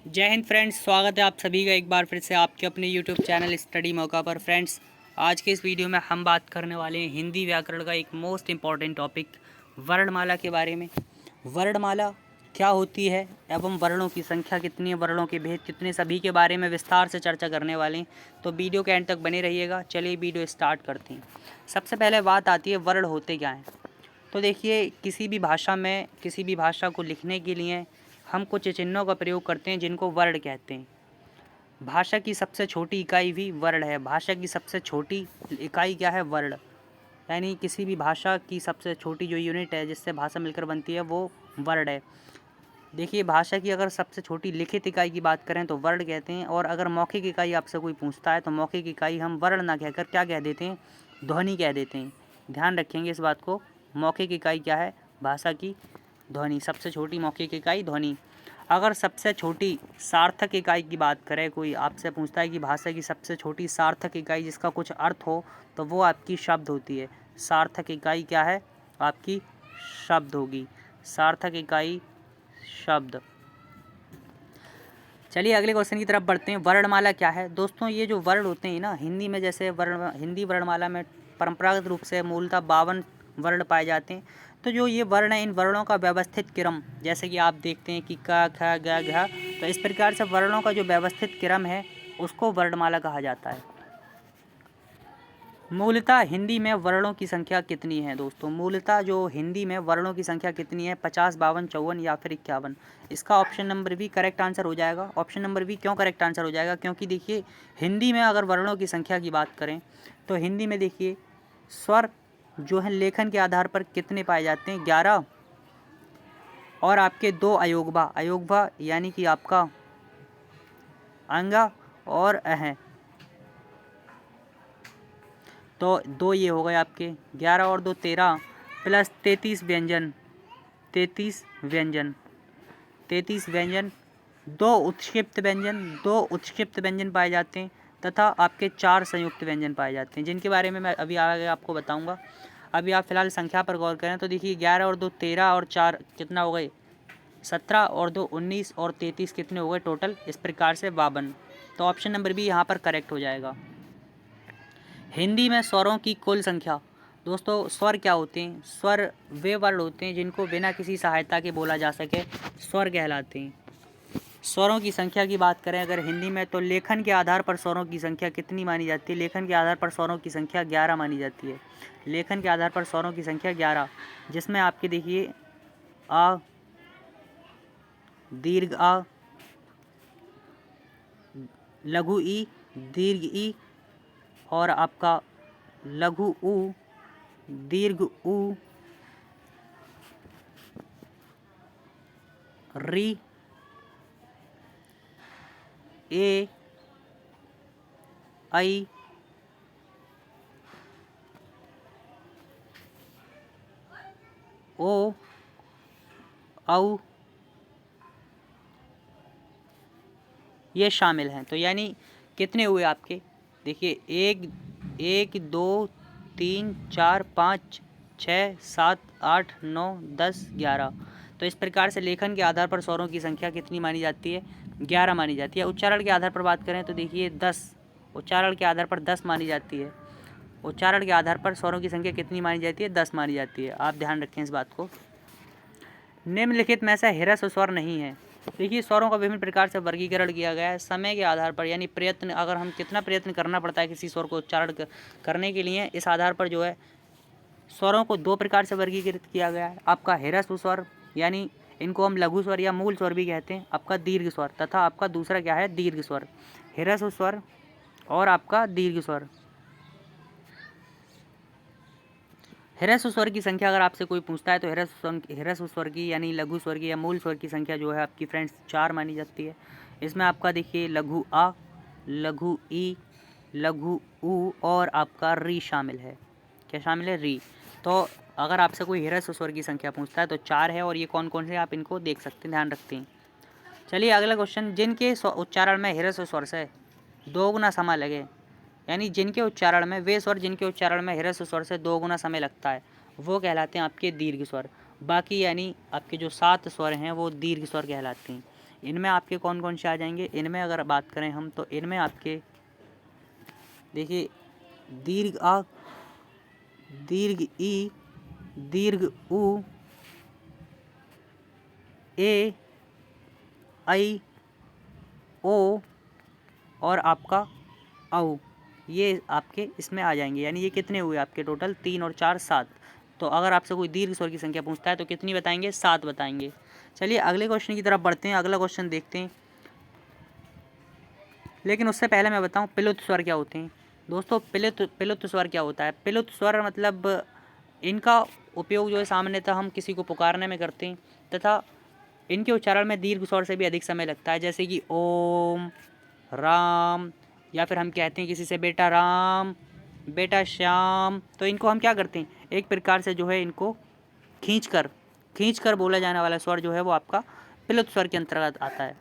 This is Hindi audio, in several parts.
जय हिंद फ्रेंड्स, स्वागत है आप सभी का एक बार फिर से आपके अपने यूट्यूब चैनल स्टडी मौका पर। फ्रेंड्स, आज के इस वीडियो में हम बात करने वाले हैं हिंदी व्याकरण का एक मोस्ट इम्पॉर्टेंट टॉपिक वर्णमाला के बारे में। वर्णमाला क्या होती है एवं वर्णों की संख्या कितनी है, वर्णों के भेद कितने, सभी के बारे में विस्तार से चर्चा करने वाले हैं। तो वीडियो के एंड तक बने रहिएगा। चलिए वीडियो स्टार्ट करते हैं। सबसे पहले बात आती है वर्ण होते क्या हैं। तो देखिए, किसी भी भाषा में किसी भी भाषा को लिखने के लिए हम कुछ चिन्हों का प्रयोग करते हैं जिनको वर्ण कहते हैं। भाषा की सबसे छोटी इकाई भी वर्ण है। भाषा की सबसे छोटी इकाई क्या है? वर्ण। यानी किसी भी भाषा की सबसे छोटी जो यूनिट है जिससे भाषा मिलकर बनती है वो वर्ण है। देखिए, भाषा की अगर सबसे छोटी लिखित इकाई की बात करें तो वर्ण कहते हैं, और अगर मौखिक इकाई आपसे कोई पूछता है तो मौखिक इकाई हम वर्ण ना कहकर क्या कह देते हैं? ध्वनि कह देते हैं। ध्यान रखेंगे इस बात को। मौखिक इकाई क्या है भाषा की? ध्वनि। सबसे छोटी मौखिक इकाई ध्वनि। अगर सबसे छोटी सार्थक इकाई की बात करें, कोई आपसे पूछता है कि भाषा की सबसे छोटी सार्थक इकाई जिसका कुछ अर्थ हो, तो वो आपकी शब्द होती है। सार्थक इकाई क्या है? आपकी शब्द होगी। सार्थक इकाई शब्द। चलिए अगले क्वेश्चन की तरफ बढ़ते हैं। वर्णमाला क्या है? दोस्तों, ये जो वर्ण होते हैं ना, हिंदी में जैसे हिंदी वर्णमाला में परंपरागत रूप से मूलतः 52 वर्ण पाए जाते हैं। तो जो ये वर्ण है, इन वर्णों का व्यवस्थित क्रम, जैसे कि आप देखते हैं कि क ख ग घ, तो इस प्रकार से वर्णों का जो व्यवस्थित क्रम है उसको वर्णमाला कहा जाता है। मूलतः हिंदी में वर्णों की संख्या कितनी है? दोस्तों, मूलतः जो हिंदी में वर्णों की संख्या कितनी है? 50, 52, 54 या फिर 51। इसका option number B correct answer हो जाएगा। ऑप्शन नंबर बी क्यों करेक्ट आंसर हो जाएगा? क्योंकि देखिए, हिंदी में अगर वर्णों की संख्या की बात करें तो हिंदी में देखिए स्वर जो है लेखन के आधार पर कितने पाए जाते हैं? 11। और आपके 2 अयोगवा, अयोगवा यानी कि आपका अंगा और अह, तो 2 ये हो गए आपके। 11 और 2 13 प्लस 33 व्यंजन। 33 व्यंजन, 33 व्यंजन, 2 उत्क्षिप्त व्यंजन, 2 उत्क्षिप्त व्यंजन पाए जाते हैं तथा आपके 4 संयुक्त व्यंजन पाए जाते हैं, जिनके बारे में मैं अभी आगे आपको बताऊंगा। अभी आप फिलहाल संख्या पर गौर करें तो देखिए 11 और 2 13 और 4 कितना हो गए? 17 और 2 19 और 33 कितने हो गए टोटल? इस प्रकार से 52। तो ऑप्शन नंबर बी यहाँ पर करेक्ट हो जाएगा। हिंदी में स्वरों की कुल संख्या। दोस्तों, स्वर क्या होते हैं? स्वर वे वर्ण होते हैं जिनको बिना किसी सहायता के बोला जा सके, स्वर कहलाते हैं। स्वरों की संख्या की बात करें अगर हिंदी में, तो लेखन के आधार पर स्वरों की संख्या कितनी मानी जाती है? लेखन के आधार पर स्वरों की संख्या 11 मानी जाती है। लेखन के आधार पर स्वरों की संख्या 11, जिसमें आपके देखिए आ, दीर्घ आ, लघु ई, दीर्घ ई और आपका लघु ऊ, दीर्घ ऊ, री, ए, आई, ओ, औ, ये शामिल हैं। तो यानी कितने हुए आपके? देखिए 1 2 3 4 5 6 7 8 9 10 11। तो इस प्रकार से लेखन के आधार पर स्वरों की संख्या कितनी मानी जाती है? 11 मानी जाती है। उच्चारण के आधार पर बात करें तो देखिए 10, उच्चारण के आधार पर 10 मानी जाती है। उच्चारण के आधार पर स्वरों की संख्या कितनी मानी जाती है? 10 मानी जाती है। आप ध्यान रखें इस बात को। निम्नलिखित में से ह्रस्व स्वर नहीं है। देखिए, स्वरों का विभिन्न प्रकार से वर्गीकरण किया गया है समय के आधार पर, यानी प्रयत्न, अगर हम कितना प्रयत्न करना पड़ता है किसी स्वर को उच्चारण करने के लिए, इस आधार पर जो है स्वरों को 2 प्रकार से वर्गीकृत किया गया है। आपका ह्रस्व स्वर, यानी इनको हम लघु स्वर या मूल स्वर भी कहते हैं, आपका दीर्घ स्वर, तथा आपका दूसरा क्या है? दीर्घ स्वर। ह्रस्व स्वर और आपका दीर्घ स्वर। ह्रस्व स्वर की संख्या अगर आपसे कोई पूछता है तो ह्रस्व स्वर की यानी लघु स्वर की या मूल स्वर की संख्या जो है आपकी फ्रेंड्स 4 मानी जाती है। इसमें आपका देखिए लघु आ, लघु ई, लघु ऊ और आपका री शामिल है। क्या शामिल है? री। तो अगर आपसे कोई ह्रस्व स्वर की संख्या पूछता है तो 4 है, और ये कौन कौन से आप इनको देख सकते हैं, ध्यान रखते हैं। चलिए अगला क्वेश्चन। जिनके उच्चारण में ह्रस्व स्वर से 2 गुना समय लगे, यानी जिनके उच्चारण में, वे स्वर जिनके उच्चारण में ह्रस्व स्वर से 2 गुना समय लगता है, वो कहलाते हैं आपके दीर्घ स्वर। बाकी यानी आपके जो 7 स्वर हैं वो दीर्घ स्वर कहलाते हैं। इनमें आपके कौन कौन से आ जाएंगे, इनमें अगर बात करें हम तो इनमें आपके देखिए दीर्घ आ, दीर्घ ई, दीर्घ उ, ए, आई, ओ और आपका औ, ये आपके इसमें आ जाएंगे। यानी ये कितने हुए आपके टोटल, 3 और 4 7। तो अगर आपसे कोई दीर्घ स्वर की संख्या पूछता है तो कितनी बताएंगे, 7 बताएंगे। चलिए अगले क्वेश्चन की तरफ बढ़ते हैं, अगला क्वेश्चन देखते हैं। लेकिन उससे पहले मैं बताऊं प्लुत स्वर क्या होते हैं। दोस्तों प्लुत स्वर क्या होता है, प्लुत स्वर मतलब इनका उपयोग जो है सामान्यतः हम किसी को पुकारने में करते हैं तथा इनके उच्चारण में दीर्घ स्वर से भी अधिक समय लगता है, जैसे कि ओम, राम, या फिर हम कहते हैं किसी से बेटा राम, बेटा श्याम। तो इनको हम क्या करते हैं, एक प्रकार से जो है इनको खींचकर बोला जाने वाला स्वर जो है वो आपका प्लुत स्वर के अंतर्गत आता है।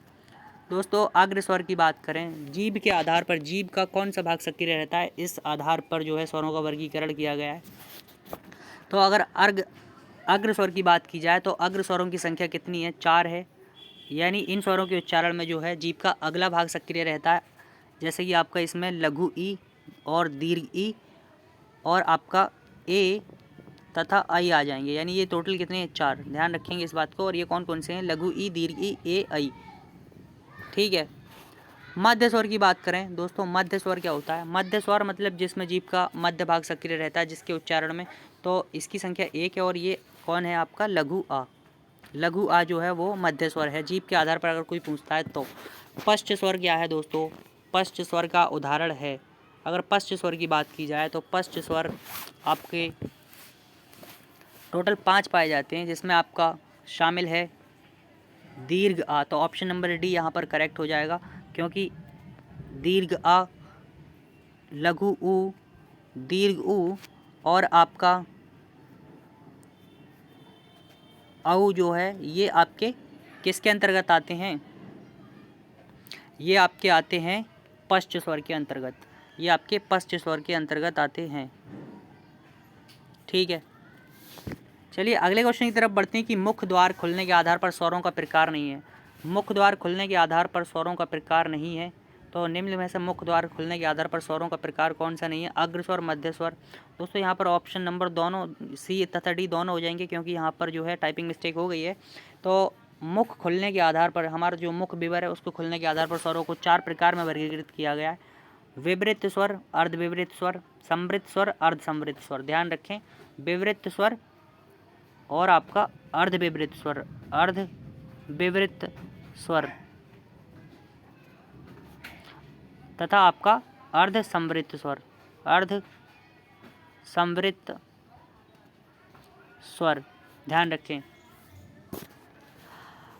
दोस्तों अग्र स्वर की बात करें, जीभ के आधार पर जीभ का कौन सा भाग सक्रिय रहता है, इस आधार पर जो है स्वरों का वर्गीकरण किया गया है। तो अगर अग्र स्वर की बात की जाए तो अग्र स्वरों की संख्या कितनी है, 4 है। यानी इन स्वरों के उच्चारण में जो है जीभ का अगला भाग सक्रिय रहता है, जैसे कि आपका इसमें लघु ई और दीर्घ ई और आपका ए तथा आई आ जाएंगे। यानी ये टोटल कितने हैं, 4। ध्यान रखेंगे इस बात को। और ये कौन कौन से हैं, लघु ई, दीर्घ ई, ए, आई। ठीक है। मध्य स्वर की बात करें दोस्तों, मध्य स्वर क्या होता है, मध्य स्वर मतलब जिसमें जीभ का मध्य भाग सक्रिय रहता है जिसके उच्चारण में, तो इसकी संख्या 1 है। और ये कौन है आपका, लघु आ। लघु आ जो है वो मध्य स्वर है, जीभ के आधार पर अगर कोई पूछता है तो। पश्च स्वर क्या है दोस्तों, पश्च स्वर का उदाहरण है, अगर पश्च स्वर की बात की जाए तो पश्च स्वर आपके टोटल 5 पाए जाते हैं, जिसमें आपका शामिल है दीर्घ आ। तो ऑप्शन नंबर डी यहाँ पर करेक्ट हो जाएगा, क्योंकि दीर्घ आ, लघु उ, दीर्घ उ और आपका औ जो है ये आपके किसके अंतर्गत आते हैं, ये आपके आते हैं पश्च स्वर के अंतर्गत, ये आपके पश्च स्वर के अंतर्गत आते हैं। ठीक है। चलिए अगले क्वेश्चन की तरफ बढ़ते हैं कि मुख्य द्वार खुलने के आधार पर स्वरों का प्रकार नहीं है। मुख्य द्वार खुलने के आधार पर स्वरों का प्रकार नहीं है, तो निम्न में से मुख्य द्वार खुलने के आधार पर स्वरों का प्रकार कौन सा नहीं है, अग्र स्वर, मध्य स्वर। दोस्तों यहाँ पर ऑप्शन नंबर दोनों सी तथा डी दोनों हो जाएंगे, क्योंकि यहाँ पर जो है टाइपिंग मिस्टेक हो गई है। तो मुख खुलने के आधार पर हमारा जो मुख विवर है उसको खुलने के आधार पर स्वरों को 4 प्रकार में वर्गीकृत किया गया है। विवृत स्वर, अर्धविवृत स्वर, समृत स्वर, अर्धसमृत स्वर। ध्यान रखें, विवृत स्वर और आपका अर्धविवृत स्वर, अर्धविवृत स्वर तथा आपका अर्धसमृत स्वर, अर्धसमृत स्वर। ध्यान रखें।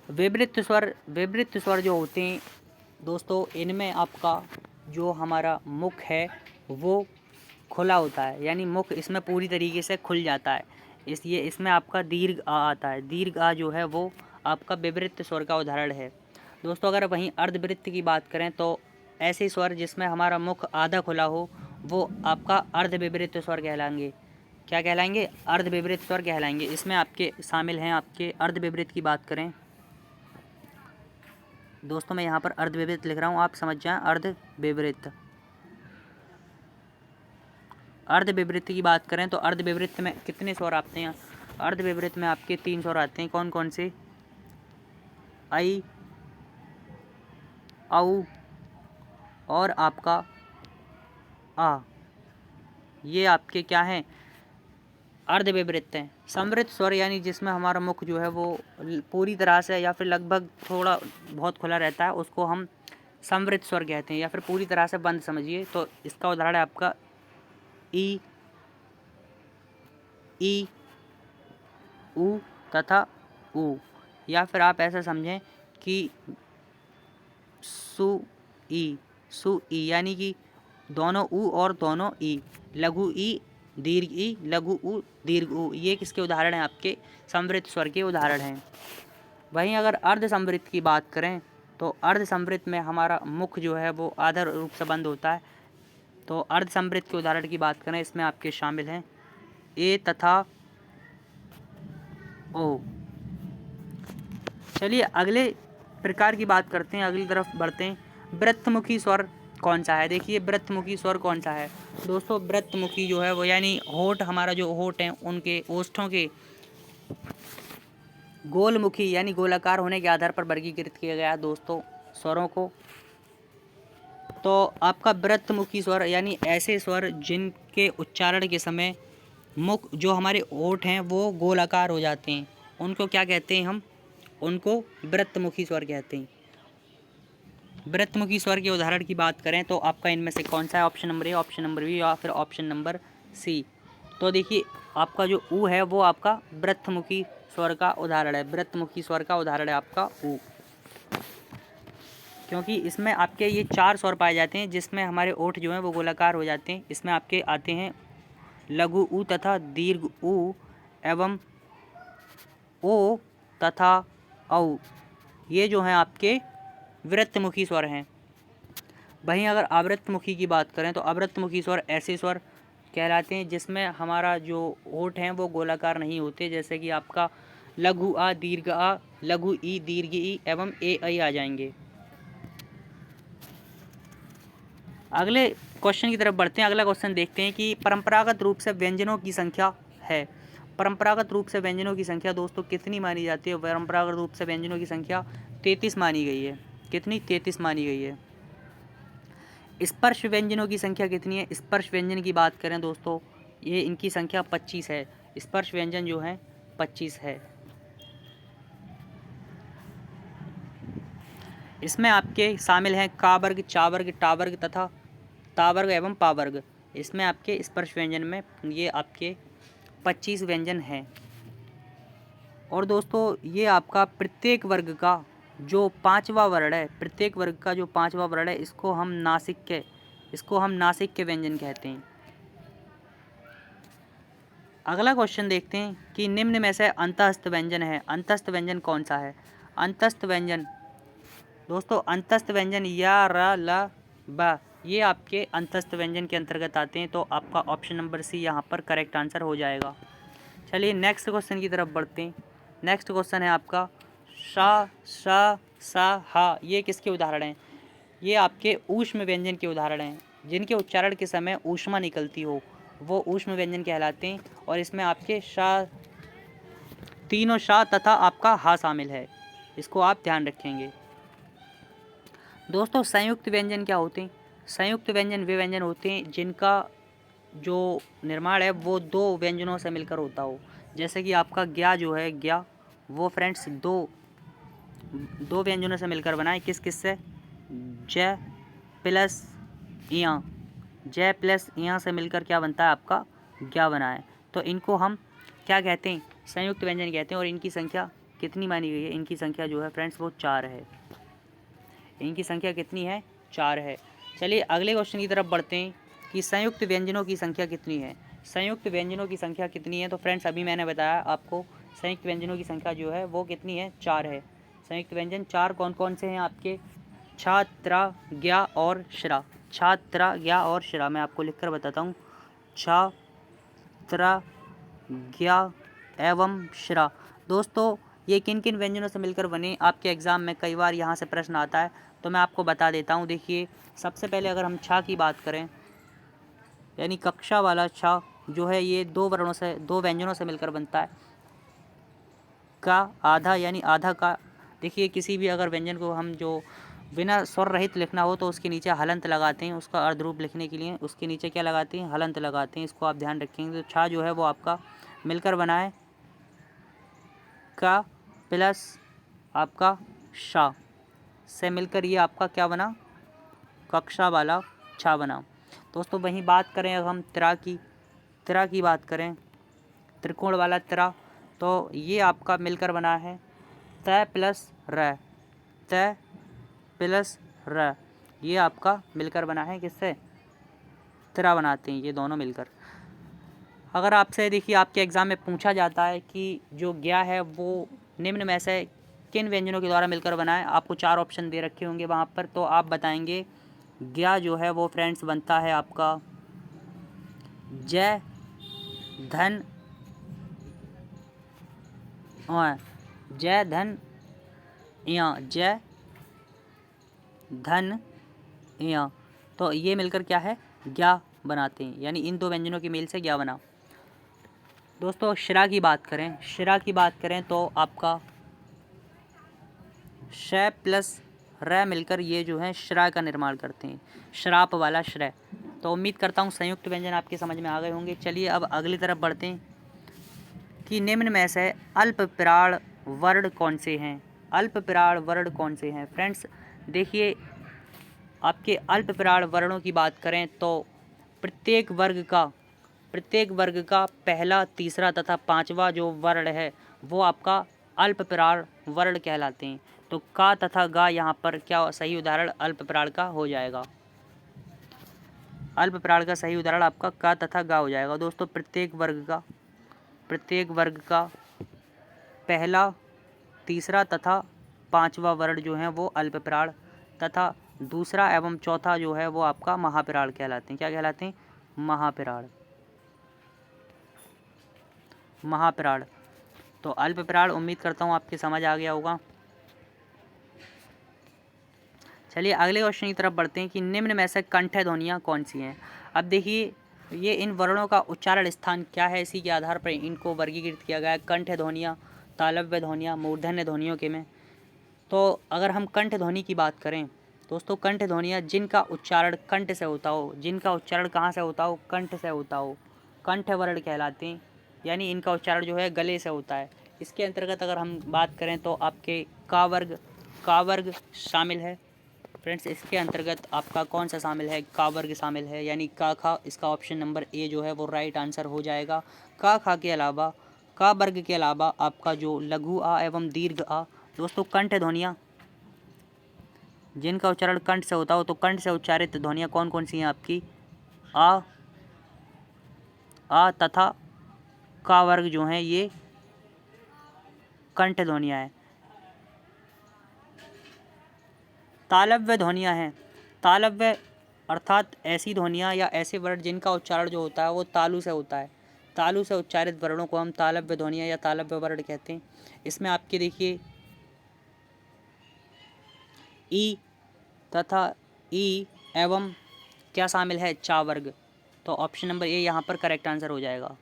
विवृत स्वर जो होते हैं दोस्तों, इनमें आपका जो हमारा मुख है वो खुला होता है, यानी मुख इसमें पूरी तरीके से खुल जाता है, इसलिए इसमें आपका दीर्घ आ आता है। दीर्घ आ जो है वो आपका विवृत स्वर का उदाहरण है। दोस्तों अगर वहीं अर्धवृत्त की बात करें तो ऐसे स्वर जिसमें हमारा मुख आधा खुला हो वो आपका अर्धविवृत स्वर कहलाएंगे। क्या कहलाएंगे, अर्धविवृत स्वर कहलाएंगे। इसमें आपके शामिल हैं, आपके अर्धविवृत की बात करें दोस्तों, मैं यहाँ पर अर्धविवृत लिख रहा हूँ, आप समझ जाएं। अर्धविवृत, अर्धविवृत की बात करें तो अर्धविवृत में कितने स्वर आते हैं, अर्धविवृत में आपके 3 स्वर आते हैं। कौन कौन से, आई, औ और आपका आ, ये आपके क्या हैं, अर्धविवृत हैं। समृत स्वर यानी जिसमें हमारा मुख जो है वो पूरी तरह से या फिर लगभग थोड़ा बहुत खुला रहता है, उसको हम समृत स्वर कहते हैं, या फिर पूरी तरह से बंद समझिए। तो इसका उदाहरण है आपका ई, उ तथा उ, या फिर आप ऐसा समझें कि सु ई, यानी कि दोनों उ और दोनों ई, लघु ई, दीर्घ ई, लघु उ, दीर्घ उ, ये किसके उदाहरण हैं, आपके समृत स्वर के उदाहरण हैं। वहीं अगर अर्ध समृत की बात करें तो अर्ध समृत में हमारा मुख जो है वो आधा रूप से बंद होता है। तो अर्ध समृत के उदाहरण की बात करें, इसमें आपके शामिल हैं ए तथा ओ। चलिए अगले प्रकार की बात करते हैं, अगली तरफ बढ़ते हैं। वृत्तमुखी स्वर कौन सा है? देखिए वृत्तमुखी स्वर कौन सा है दोस्तों। वृत्तमुखी जो है वो यानी होठ, हमारा जो होठ है उनके ओष्ठों के गोलमुखी यानी गोलाकार होने के आधार पर वर्गीकृत किया गया है दोस्तों स्वरों को। तो आपका वृत्तमुखी स्वर यानी ऐसे स्वर जिनके उच्चारण के समय मुख जो हमारे होठ हैं वो गोलाकार हो जाते हैं, उनको क्या कहते हैं? हम उनको वृत्तमुखी स्वर कहते हैं। वृत्तमुखी स्वर के उदाहरण की बात करें तो आपका इनमें से कौन सा है? Option number A, option number B या फिर ऑप्शन नंबर सी। तो देखिए आपका जो ऊ है वो आपका वृत्तमुखी स्वर का उदाहरण है। वृत्तमुखी स्वर का उदाहरण है आपका ऊ, क्योंकि इसमें आपके ये 4 स्वर पाए जाते हैं जिसमें हमारे ओठ जो हैं वो गोलाकार हो जाते हैं। इसमें आपके आते हैं लघु ऊ तथा दीर्घ ऊ एवं ओ तथा औ। ये जो हैं आपके वृत्तमुखी स्वर हैं। वहीं अगर आवृत्तमुखी की बात करें तो आवृत्तमुखी स्वर ऐसे स्वर कहलाते हैं जिसमें हमारा जो होठ हैं वो गोलाकार नहीं होते, जैसे कि आपका लघु आ, दीर्घ आ, लघु ई, दीर्घ ई एवं ए ऐ आ जाएंगे। अगले क्वेश्चन की तरफ बढ़ते हैं। अगला क्वेश्चन देखते हैं कि परंपरागत रूप से व्यंजनों की संख्या है। परंपरागत रूप से व्यंजनों की संख्या दोस्तों कितनी मानी जाती है? परंपरागत रूप से व्यंजनों की संख्या 33 मानी गई है। कितनी? 33 मानी गई है। स्पर्श व्यंजनों की संख्या कितनी है? स्पर्श व्यंजन की बात करें दोस्तों, ये इनकी संख्या 25 है। स्पर्श व्यंजन जो है 25 है। इसमें आपके शामिल हैं का वर्ग, चा वर्ग, टा वर्ग तथा ता वर्ग एवं पा वर्ग। इसमें आपके स्पर्श व्यंजन में ये आपके 25 व्यंजन हैं। और दोस्तों ये आपका प्रत्येक वर्ग का जो 5वां वर्ण है, प्रत्येक वर्ग का जो 5वां वर्ण है इसको हम नासिक के व्यंजन कहते हैं। अगला क्वेश्चन देखते हैं कि निम्न में से अंतःस्थ व्यंजन है। अंतःस्थ व्यंजन कौन सा है? अंतःस्थ व्यंजन दोस्तों, अंतःस्थ व्यंजन या, र, ल, ब ये आपके अंतःस्थ व्यंजन के अंतर्गत आते हैं। तो आपका ऑप्शन नंबर सी यहाँ पर करेक्ट आंसर हो जाएगा। चलिए नेक्स्ट क्वेश्चन की तरफ बढ़ते हैं। नेक्स्ट क्वेश्चन है आपका सा, सा, हा। ये किसके उदाहरण हैं? ये आपके ऊष्म व्यंजन के उदाहरण हैं, जिनके उच्चारण के समय ऊष्मा निकलती हो वो ऊष्म व्यंजन कहलाते हैं। और इसमें आपके शा, तीनों शा तथा आपका हा शामिल है, इसको आप ध्यान रखेंगे। दोस्तों संयुक्त व्यंजन क्या होते हैं? संयुक्त व्यंजन वे व्यंजन होते हैं जिनका जो निर्माण है वो 2 व्यंजनों से मिलकर होता हो। जैसे कि आपका ज्ञा जो है, ज्ञा वो फ्रेंड्स दो व्यंजनों से मिलकर बना है। किस किस से? ज प्लस इया, ज प्लस इया से मिलकर क्या बनता है? आपका ज्ञा बना है। तो इनको हम क्या कहते हैं? संयुक्त व्यंजन कहते हैं। और इनकी संख्या कितनी मानी गई है? इनकी संख्या जो है फ्रेंड्स वो 4 है। इनकी संख्या कितनी है? 4 है। चलिए अगले क्वेश्चन की तरफ बढ़ते हैं कि संयुक्त व्यंजनों की संख्या कितनी है। संयुक्त व्यंजनों की संख्या कितनी है? तो फ्रेंड्स अभी मैंने बताया आपको संयुक्त व्यंजनों की संख्या जो है वो कितनी है? 4 है। संयुक्त व्यंजन 4 कौन कौन से हैं आपके? छा, त्रा, ज्ञा और श्रा। छा, त्रा, ज्ञा और श्रा। मैं आपको लिखकर बताता हूँ। छा, त्रा, ज्ञा एवं श्रा। दोस्तों ये किन किन व्यंजनों से मिलकर बने? आपके एग्ज़ाम में कई बार यहाँ से प्रश्न आता है, तो मैं आपको बता देता हूँ। देखिए सबसे पहले अगर हम छा की बात करें, यानी कक्षा वाला छा जो है ये 2 व्यंजनों से मिलकर बनता है। का, आधा यानी आधा का। देखिए किसी भी अगर व्यंजन को हम जो बिना स्वर रहित लिखना हो तो उसके नीचे हलंत लगाते हैं। उसका अर्धरूप लिखने के लिए उसके नीचे क्या लगाते हैं? हलंत लगाते हैं। इसको आप ध्यान रखेंगे। तो छा जो है वो आपका मिलकर बना है का प्लस आपका शा से मिलकर ये आपका क्या बना? कक्षा वाला छा बना। दोस्तों वहीं बात करें अगर हम त्रा की बात करें, त्रिकोण वाला त्रा, तो ये आपका मिलकर बना है त प्लस र। त प्लस र ये आपका मिलकर बना है। किससे? त्रा बनाते हैं ये दोनों मिलकर। अगर आपसे देखिए आपके एग्ज़ाम में पूछा जाता है कि जो ज्ञा है वो निम्न में से किन व्यंजनों के द्वारा मिलकर बना है, आपको 4 ऑप्शन दे रखे होंगे वहाँ पर, तो आप बताएंगे ज्ञा जो है वो फ्रेंड्स बनता है आपका ज, धन, ज, धन, या, ज, धन या, तो ये मिलकर क्या है, ज्ञा बनाते हैं, यानी इन दो व्यंजनों के मेल से ज्ञा बना। दोस्तों शिरा की बात करें तो आपका श प्लस र मिलकर ये जो है श्रा का निर्माण करते हैं, श्राप वाला श्रय। तो उम्मीद करता हूँ संयुक्त व्यंजन आपके समझ में आ गए होंगे। चलिए अब अगली तरफ बढ़ते हैं कि निम्न में से अल्पप्राण वर्ण कौन से हैं। अल्पप्राण वर्ण कौन से हैं फ्रेंड्स, देखिए आपके अल्पप्राण वर्णों की बात करें तो प्रत्येक वर्ग का पहला, तीसरा तथा पांचवा जो वर्ण है वो आपका अल्पप्राण वर्ण कहलाते हैं। तो का तथा गा यहाँ पर क्या सही उदाहरण अल्पप्राण का हो जाएगा। अल्पप्राण का सही उदाहरण आपका का तथा गा हो जाएगा। दोस्तों प्रत्येक वर्ग का पहला, तीसरा तथा पांचवा वर्ण जो है वो अल्पप्राण तथा दूसरा एवं चौथा जो है वो आपका महाप्राण कहलाते हैं। क्या कहलाते हैं, महाप्राण। तो अल्पप्राण उम्मीद करता हूँ आपके समझ आ गया होगा। चलिए अगले क्वेश्चन की तरफ बढ़ते हैं कि निम्न में से कंठ ध्वनियाँ कौन सी हैं। अब देखिए ये इन वर्णों का उच्चारण स्थान क्या है, इसी के आधार पर इनको वर्गीकृत किया गया है। कंठ ध्वनियाँ, तालव्य ध्वनियाँ, मूर्धन्य ध्वनियों के में। तो अगर हम कंठ ध्वनि की बात करें दोस्तों, कंठ ध्वनियाँ जिनका उच्चारण कंठ से होता हो, जिनका उच्चारण कहाँ से होता हो, कंठ से होता हो, कंठ वर्ण कहलाते हैं, यानी इनका उच्चारण जो है गले से होता है। इसके अंतर्गत अगर हम बात करें तो आपके का वर्ग शामिल है फ्रेंड्स। इसके अंतर्गत आपका कौन सा शामिल है, का वर्ग शामिल है, यानी का खा। इसका ऑप्शन नंबर ए जो है वो राइट आंसर हो जाएगा। का खा के अलावा, का वर्ग के अलावा आपका जो लघु आ एवं दीर्घ आ। दोस्तों कंठ ध्वनियाँ जिनका उच्चारण कंठ से होता हो, तो कंठ से उच्चारित ध्वनियाँ कौन कौन सी हैं आपकी, आ तथा का वर्ग जो हैं ये कंठ ध्वनियाँ हैं। तालव्य ध्वनियाँ हैं, तालव्य अर्थात ऐसी ध्वनियाँ या ऐसे वर्ण जिनका उच्चारण जो होता है वो तालु से होता है। तालु से उच्चारित वर्णों को हम तालव्य ध्वनियाँ या तालव्य वर्ण कहते हैं। इसमें आपके देखिए ई तथा ई एवं क्या शामिल है, चा वर्ग। तो ऑप्शन नंबर ए यहाँ पर करेक्ट आंसर हो जाएगा।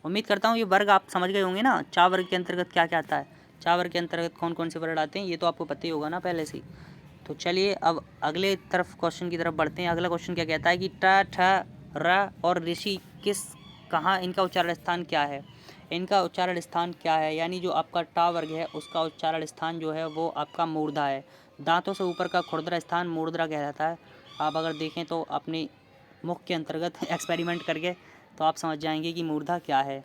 उम्मीद करता हूँ ये वर्ग आप समझ गए होंगे ना, चा वर्ग के अंतर्गत क्या क्या आता है, चा वर्ग के अंतर्गत कौन कौन से वर्ण आते हैं, ये तो आपको पता ही होगा ना पहले से। तो चलिए अब अगले तरफ क्वेश्चन की तरफ बढ़ते हैं। अगला क्वेश्चन क्या कहता है कि ट, ठ, र और ऋषि कहाँ इनका उच्चारण स्थान क्या है। इनका उच्चारण स्थान क्या है, यानी जो आपका टा वर्ग है उसका उच्चारण स्थान जो है वो आपका मूर्धा है। दांतों से ऊपर का खुरदरा स्थान मूर्धरा कहलाता है। आप अगर देखें तो अपने मुख के अंतर्गत एक्सपेरिमेंट करके तो आप समझ जाएंगे कि मूर्धा क्या है।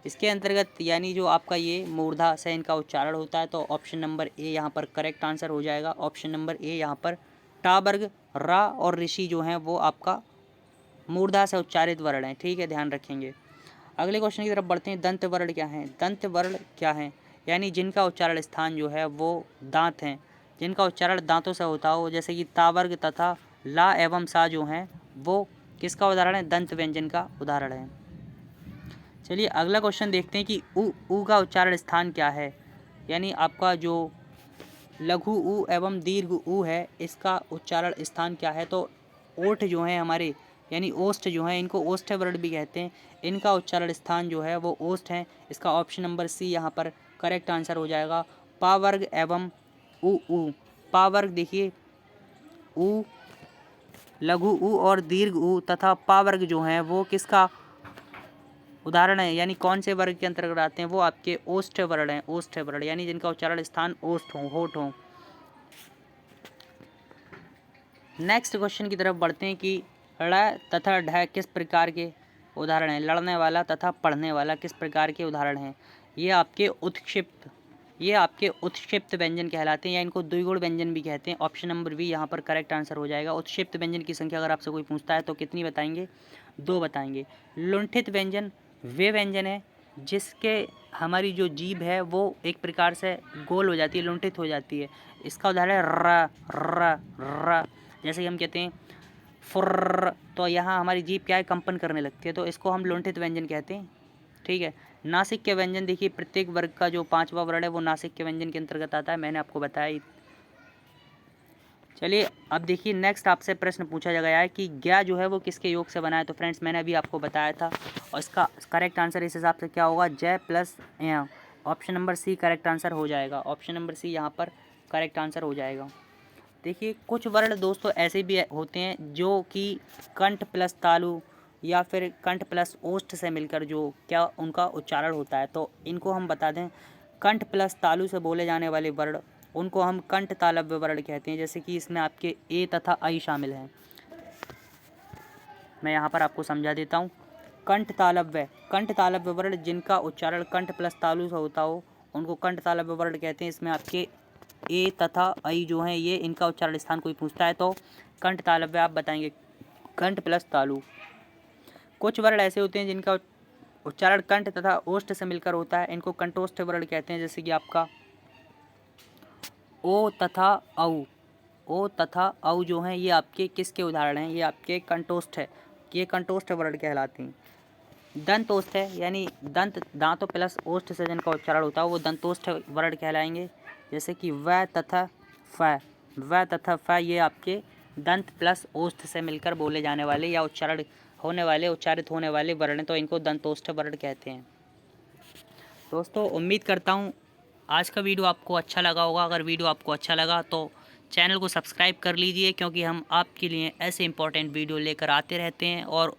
इसके अंतर्गत यानी जो आपका ये मूर्धा से इनका उच्चारण होता है। तो ऑप्शन नंबर ए यहाँ पर करेक्ट आंसर हो जाएगा। ऑप्शन नंबर ए यहाँ पर टा वर्ग, रा और ऋषि जो हैं वो आपका मूर्धा से उच्चारित वर्ण हैं। ठीक है, ध्यान रखेंगे। अगले क्वेश्चन की तरफ बढ़ते हैं। दंत वर्ण क्या हैं, दंत वर्ण क्या हैं, यानी जिनका उच्चारण स्थान जो है वो दांत हैं, जिनका उच्चारण दांतों से होता हो, जैसे कि ता वर्ग तथा ला एवं सा जो हैं वो किसका उदाहरण है, दंत व्यंजन का उदाहरण है। चलिए अगला क्वेश्चन देखते हैं कि ऊ का उच्चारण स्थान क्या है, यानी आपका जो लघु ऊ एवं दीर्घ ऊ है इसका उच्चारण स्थान क्या है। तो ओठ जो है हमारे, यानी ओष्ठ जो है, इनको ओष्ठ वर्ण भी कहते हैं, इनका उच्चारण स्थान जो है वो ओष्ठ है। इसका ऑप्शन नंबर सी यहाँ पर करेक्ट आंसर हो जाएगा। पा वर्ग एवं ऊ, पा वर्ग देखिए ऊ, लघु ऊ और दीर्घ ऊ तथा पा वर्ग जो हैं वो किसका उदाहरण है, यानी कौन से वर्ग के अंतर्गत आते हैं, वो आपके ओष्ठ वर्ण हैं। ओष्ठ वर्ण यानी जिनका उच्चारण स्थान ओष्ठ हो, होठ हो। नेक्स्ट क्वेश्चन की तरफ बढ़ते हैं कि ड़ तथा ढ किस प्रकार के उदाहरण हैं, लड़ने वाला तथा पढ़ने वाला किस प्रकार के उदाहरण हैं। ये आपके उत्क्षिप्त व्यंजन कहलाते हैं, या इनको द्विगुण व्यंजन भी कहते हैं। ऑप्शन नंबर बी यहाँ पर करेक्ट आंसर हो जाएगा। उत्क्षिप्त व्यंजन की संख्या अगर आपसे कोई पूछता है तो कितनी बताएंगे, 2 बताएंगे। लुंठित व्यंजन वे व्यंजन है जिसके हमारी जो जीभ है वो एक प्रकार से गोल हो जाती है, लुंठित हो जाती है। इसका उदाहरण है र, र, र। जैसे कि हम कहते हैं फुर्र, तो यहाँ हमारी जीभ क्या है, कंपन करने लगती है, तो इसको हम लुंठित व्यंजन कहते हैं। ठीक है। नासिक के व्यंजन देखिए, प्रत्येक वर्ग का जो 5वां वर्ण है वो नासिक के व्यंजन के अंतर्गत आता है, मैंने आपको बताया। चलिए अब देखिए नेक्स्ट आपसे प्रश्न पूछा गया है कि ज्ञा जो है वो किसके योग से बना है। तो फ्रेंड्स मैंने अभी आपको बताया था और इसका करेक्ट आंसर इस हिसाब से क्या होगा, जय प्लस या। Option number C correct answer हो जाएगा। ऑप्शन नंबर सी यहाँ पर करेक्ट आंसर हो जाएगा। देखिए कुछ वर्ण दोस्तों ऐसे भी होते हैं जो कि कंठ प्लस तालु या फिर कंठ प्लस ओष्ठ से मिलकर जो क्या उनका उच्चारण होता है। तो इनको हम बता दें, कंठ प्लस तालु से बोले जाने वाले वर्ण उनको हम कंठ तालव्य वर्ण कहते हैं। जैसे कि इसमें आपके ए तथा आई शामिल हैं। मैं यहाँ पर आपको समझा देता हूँ। कंठ तालव्य वर्ण जिनका उच्चारण कंठ प्लस तालु से होता हो उनको कंठ तालव्य वर्ण कहते हैं। इसमें आपके ए तथा आई जो हैं ये इनका उच्चारण स्थान कोई पूछता है तो कंठ तालव्य आप बताएंगे कंठ प्लस तालु। कुछ वर्ण ऐसे होते हैं जिनका उच्चारण कंठ तथा ओष्ठ से मिलकर होता है, इनको कंठोष्ठ वर्ण कहते हैं। जैसे कि आपका ओ तथा औ जो हैं ये आपके किसके उदाहरण हैं, ये आपके कंठोष्ठ है, ये कंठोष्ठ वर्ण कहलाते हैं। दंतोष्ठ है यानी दांतों प्लस ओष्ठ से जिनका उच्चारण होता है वो दंतोष्ठ वर्ण कहलाएंगे। जैसे कि व तथा फ ये आपके दंत प्लस ओष्ठ से मिलकर बोले जाने वाले या उच्चारित होने वाले वर्ण, तो इनको दंतोष्ठ वर्ण कहते हैं। दोस्तों उम्मीद करता हूँ आज का वीडियो आपको अच्छा लगा होगा। अगर वीडियो आपको अच्छा लगा तो चैनल को सब्सक्राइब कर लीजिए, क्योंकि हम आपके लिए ऐसे इंपॉर्टेंट वीडियो लेकर आते रहते हैं और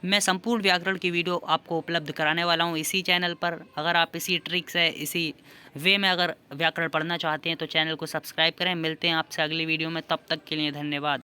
मैं संपूर्ण व्याकरण की वीडियो आपको उपलब्ध कराने वाला हूं इसी चैनल पर। अगर आप इसी ट्रिक से इसी वे में अगर व्याकरण पढ़ना चाहते हैं तो चैनल को सब्सक्राइब करें। मिलते हैं आपसे अगली वीडियो में, तब तक के लिए धन्यवाद।